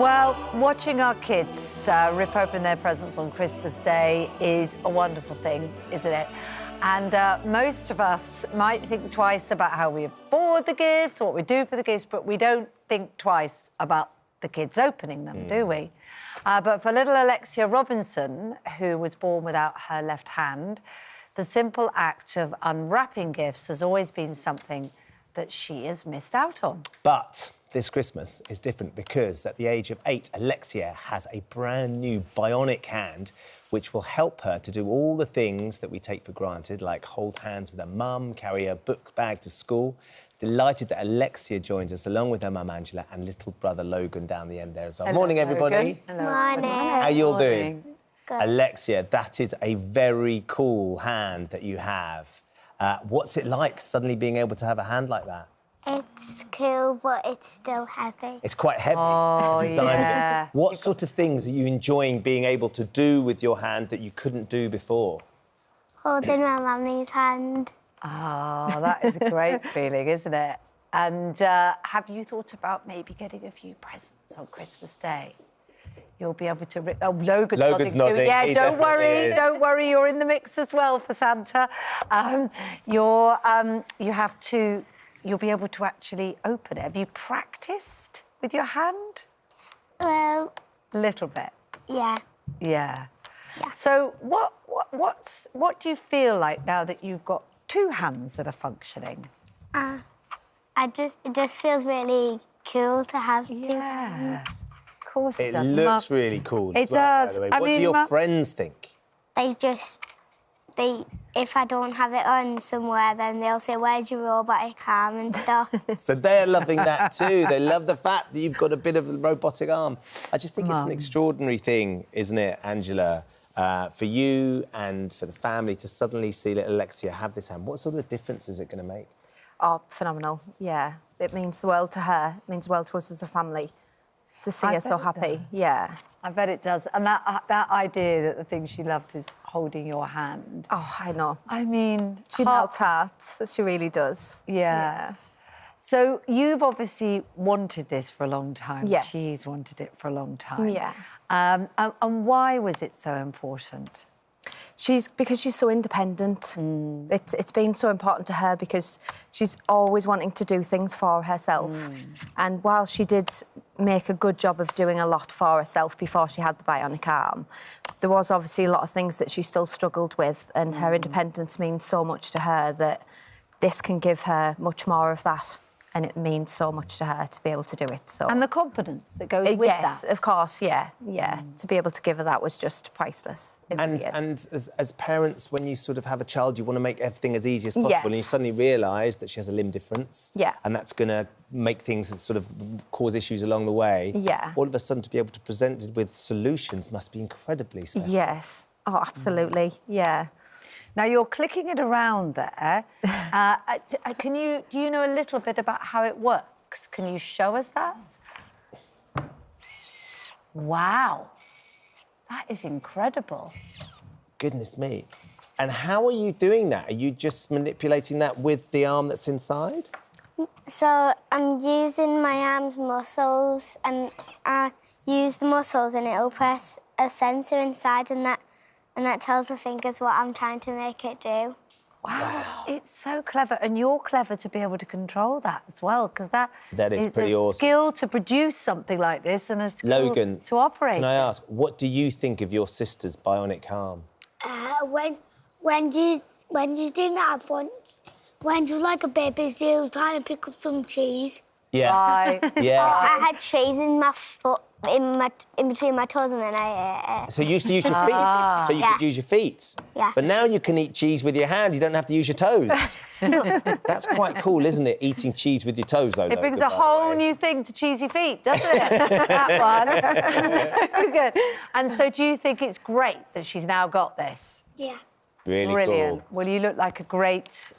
Well, watching our kids rip open their presents on Christmas Day is a wonderful thing, isn't it? And most of us might think twice about how we afford the gifts, what we do for the gifts, but we don't think twice about the kids opening them, do we? But for little Alexia Robinson, who was born without her left hand, the simple act of unwrapping gifts has always been something that she has missed out on. But this Christmas is different because at the age of 8, Alexia has a brand new bionic hand which will help her to do all the things that we take for granted, like hold hands with her mum, carry her book bag to school. Delighted that Alexia joins us along with her mum Angela and little brother Logan down the end there as well. Hello, Morning, everybody. Hello. Morning. How you all doing? Good. Alexia, that is a very cool hand that you have. What's it like suddenly being able to have a hand like that? It's cool, but it's still heavy. It's quite heavy. Oh, yeah. What sort of things are you enjoying being able to do with your hand that you couldn't do before? Holding my mummy's hand. Oh, that is a great feeling, isn't it? And have you thought about maybe getting a few presents on Christmas Day? You'll be able to... Oh, Logan's nodding too. Yeah, don't worry, you're in the mix as well for Santa. You'll be able to actually open it. Have you practiced with your hand? Well... A little bit? Yeah. Yeah. Yeah. So what do you feel like now that you've got two hands that are functioning? It just feels really cool to have two Yeah, hands. of course it does. It looks really cool as It well, does. by the way. I What do mean, your friends think? If I don't have it on somewhere, then they'll say, "Where's your robotic arm?" and stuff. So they're loving that too. They love the fact that you've got a bit of a robotic arm. I just think it's an extraordinary thing, isn't it, Angela, for you and for the family to suddenly see little Alexia have this hand. What sort of difference is it going to make? Oh, phenomenal, yeah. It means the world to her. It means the world to us as a family to see her so happy, yeah. I bet it does. And that idea that the thing she loves is holding your hand. Oh, I know. I mean... She melts hearts, she really does. Yeah. So you've obviously wanted this for a long time. Yes. She's wanted it for a long time. Yeah. And why was it so important? Because she's so independent. It's been so important to her because she's always wanting to do things for herself. And while she did make a good job of doing a lot for herself before she had the bionic arm, there was obviously a lot of things that she still struggled with, and her independence means so much to her that this can give her much more of that. And it means so much to her to be able to do it. So. And the confidence that goes with that. Yes, of course, yeah. To be able to give her that was just priceless. And as parents, when you sort of have a child, you want to make everything as easy as possible, and you suddenly realise that she has a limb difference, and that's going to make things sort of cause issues along the way. Yeah. All of a sudden, to be able to present it with solutions must be incredibly special. Yes. Oh, absolutely. Yeah. Now, you're clicking it around there. Do you know a little bit about how it works? Can you show us that? Wow. That is incredible. Goodness me. And how are you doing that? Are you just manipulating that with the arm that's inside? So I'm using my arm's muscles, and I use the muscles, and it'll press a sensor inside, and that tells the fingers what I'm trying to make it do. Wow, it's so clever. And you're clever to be able to control that as well, because that is pretty awesome. Skill to produce something like this and a skill Logan, to operate. Can I ask, what do you think of your sister's bionic arm? When you didn't have one, when you were like a baby, you was trying to pick up some cheese. Yeah. Right. Yeah. I had cheese in my foot, in between my toes, and then I ate it. So you used to use your feet, so you could use your feet. Yeah. But now you can eat cheese with your hand, you don't have to use your toes. That's quite cool, isn't it, eating cheese with your toes, though, It brings a whole new thing to cheesy feet, doesn't it? That one. Good. And so do you think it's great that she's now got this? Yeah. Really Brilliant. cool. Well, you look like a great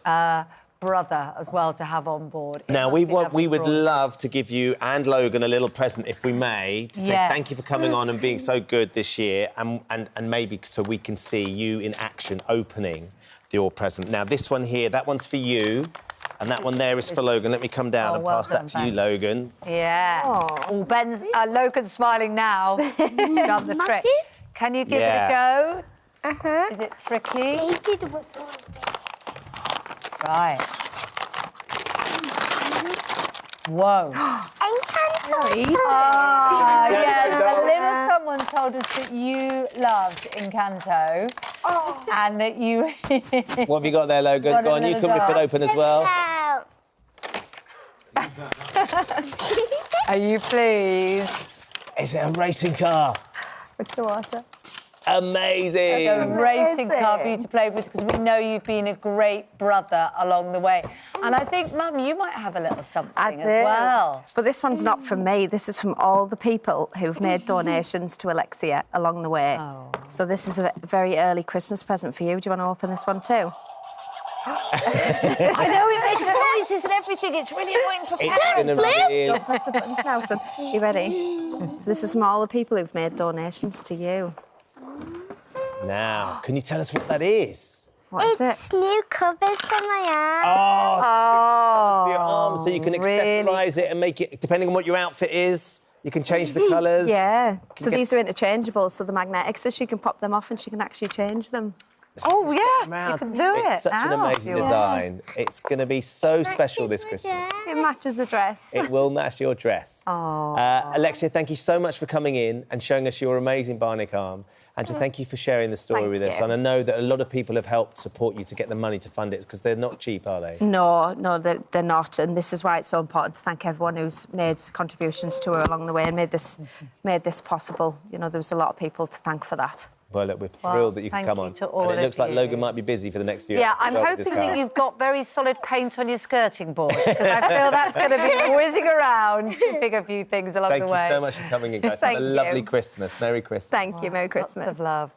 brother as well to have on board. Now, we would love to give you and Logan a little present, if we may, to say thank you for coming on and being so good this year, and maybe so we can see you in action opening your present. Now, this one here, that one's for you. And that one there is for Logan. Let me come down and well pass done, that to you, Ben. Logan. Yeah. Oh, Ben's, Logan's smiling now. Done the trick. Can you give it a go? Uh-huh. Is it tricky? Easy to put on. Right. Whoa. Yes, a little someone told us that you loved Encanto and that you... What have you got there, Logan? Got a Go on, you little can rip it dog. open as well. Are you pleased? Is it a racing car? With the water. Amazing. A racing car for you to play with, because we know you've been a great brother along the way. And I think, Mum, you might have a little something as well. But this one's not from me. This is from all the people who've made donations to Alexia along the way. Oh. So this is a very early Christmas present for you. Do you want to open this one too? I know, it makes noises and everything. It's really annoying for It's parents. gonna reveal. Press the buttons now, son. You ready? So this is from all the people who've made donations to you. Now, can you tell us what that is? What is it? It's new covers for my arm. For your arm, so you can accessorise it and make it, depending on what your outfit is, you can change the colours. Yeah. So get- these are interchangeable, so the magnetic, so she can pop them off and she can actually change them. Oh, yeah, Around. you can do it It's such an now, amazing if you want. design. It's going to be so special this Christmas. It matches the dress. It will match your dress. Alexia, thank you so much for coming in and showing us your amazing bionic arm. And thank you for sharing the story Thank with us. you. And I know that a lot of people have helped support you to get the money to fund it, because they're not cheap, are they? No, they're not, and this is why it's so important to thank everyone who's made contributions to her along the way and made this possible. You know, there was a lot of people to thank for that. Well, look, we're thrilled that you thank can come you on. to all And it looks of like you. Logan might be busy for the next few Yeah, hours as I'm well with this hoping that car. you've got very solid paint on your skirting board, because I feel that's going to be whizzing around, chipping a few things along Thank the you way. so much for coming in, guys. Thank Have a you. lovely Christmas. Merry Christmas. Thank you. Merry Christmas. Lots of love.